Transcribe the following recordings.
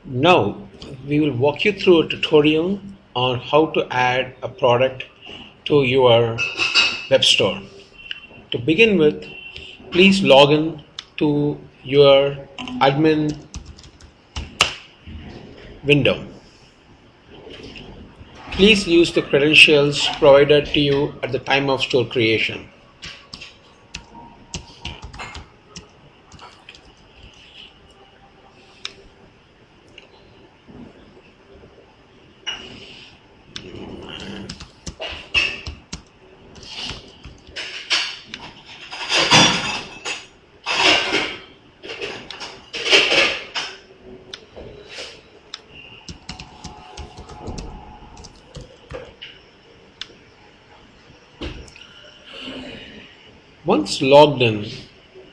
Now, we will walk you through a tutorial on how to add a product to your web store. To begin with, please log in to your admin window. Please use the credentials provided to you at the time of store creation. Once logged in,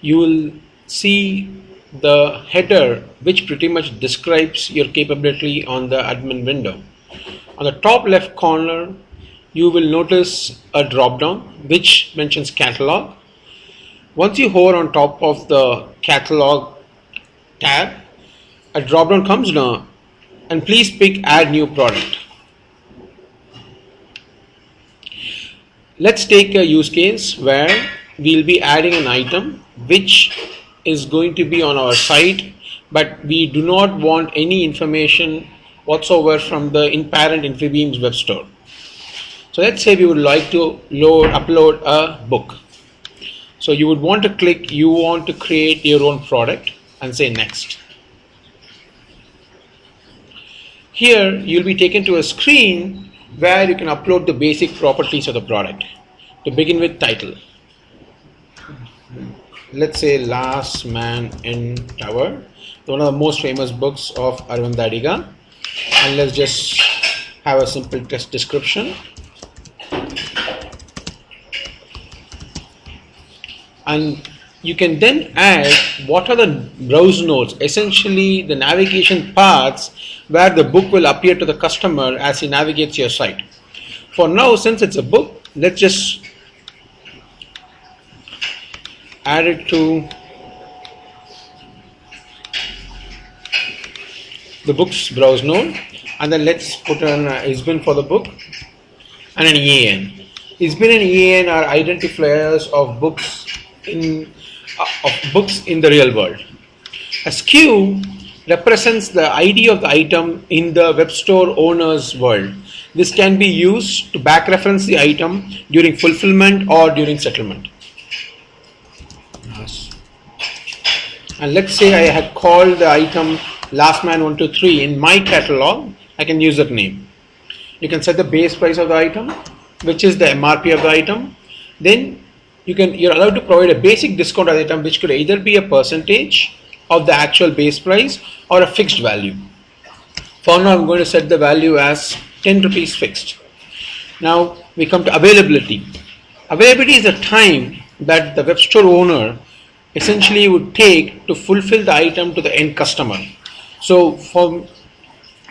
you will see the header which pretty much describes your capability on the admin window. On the top left corner, you will notice a drop down which mentions catalog. Once you hover on top of the catalog tab, a drop down comes down and please pick add new product. Let's take a use case where we'll be adding an item which is going to be on our site, but we do not want any information whatsoever from the parent Infibeam's web store. So let's say we would like to upload a book. So you would want to click, you want to create your own product and say next. Here you'll be taken to a screen where you can upload the basic properties of the product. To begin with, title. Let's say Last Man in Tower, one of the most famous books of Arvind Adiga, and let's just have a simple text description. And you can then add what are the browse nodes, essentially the navigation paths where the book will appear to the customer as he navigates your site. For now, since it's a book, let's just add it to the book's browse node, and then let's put an ISBN for the book and an EAN. ISBN and EAN are identifiers of books in the real world. A SKU represents the ID of the item in the web store owner's world. This can be used to back reference the item during fulfillment or during settlement. And let's say I had called the item Last Man 123 in my catalog, I can use that name. You can set the base price of the item, which is the MRP of the item. Then you're allowed to provide a basic discount of the item, which could either be a percentage of the actual base price or a fixed value. For now, I'm going to set the value as 10 rupees fixed. Now we come to availability. Availability is the time that the web store owner essentially would take to fulfill the item to the end customer. So for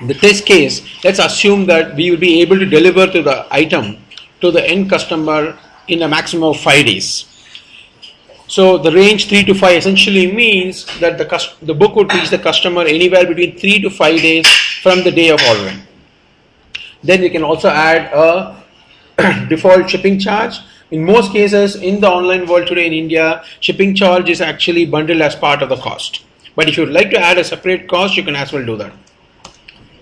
the test case, let's assume that we will be able to deliver to the item to the end customer in a maximum of 5 days. So the range 3 to 5 essentially means that the book would reach the customer anywhere between 3 to 5 days from the day of ordering. Then we can also add a default shipping charge. In most cases in the online world today in India, shipping charge is actually bundled as part of the cost. But if you would like to add a separate cost, you can as well do that.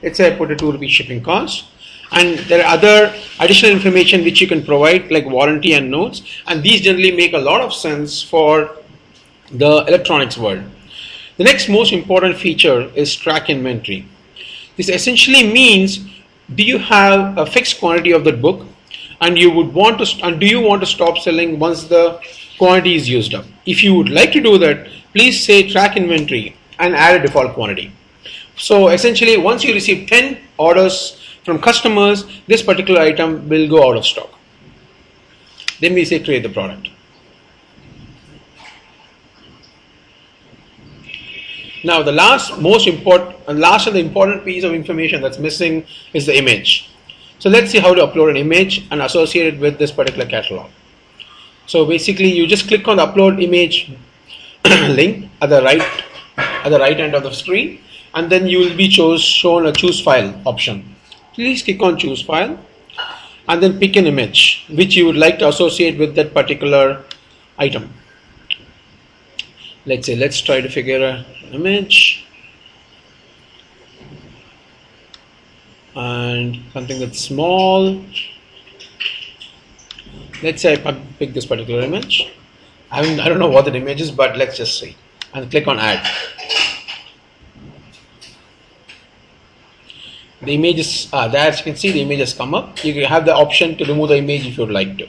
Let's say I put a 2 rupee shipping cost. And there are other additional information which you can provide, like warranty and notes. And these generally make a lot of sense for the electronics world. The next most important feature is track inventory. This essentially means, do you have a fixed quantity of that book? And do you want to stop selling once the quantity is used up? If you would like to do that, please say track inventory and add a default quantity. So essentially, once you receive 10 orders from customers, this particular item will go out of stock. Then we say create the product. Now the last and the important piece of information that's missing is the image. So let's see how to upload an image and associate it with this particular catalog. So basically you just click on the upload image link at the right end of the screen, and then you will be shown a choose file option. Please click on choose file and then pick an image which you would like to associate with that particular item. Let's try to figure an image and something that's small. Let's say I pick this particular image. I don't know what that image is, but let's just see and click on add. The image is there. As you can see, the image has come up. You have the option to remove the image if you would like to.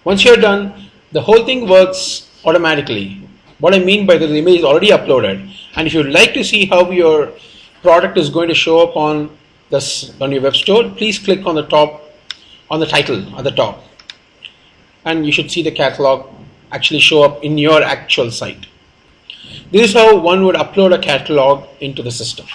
Once you're done, the whole thing works automatically. What I mean by that, the image is already uploaded, and if you'd like to see how your product is going to show up on your web store, please click on the title at the top, and you should see the catalog actually show up in your actual site. This is how one would upload a catalog into the system.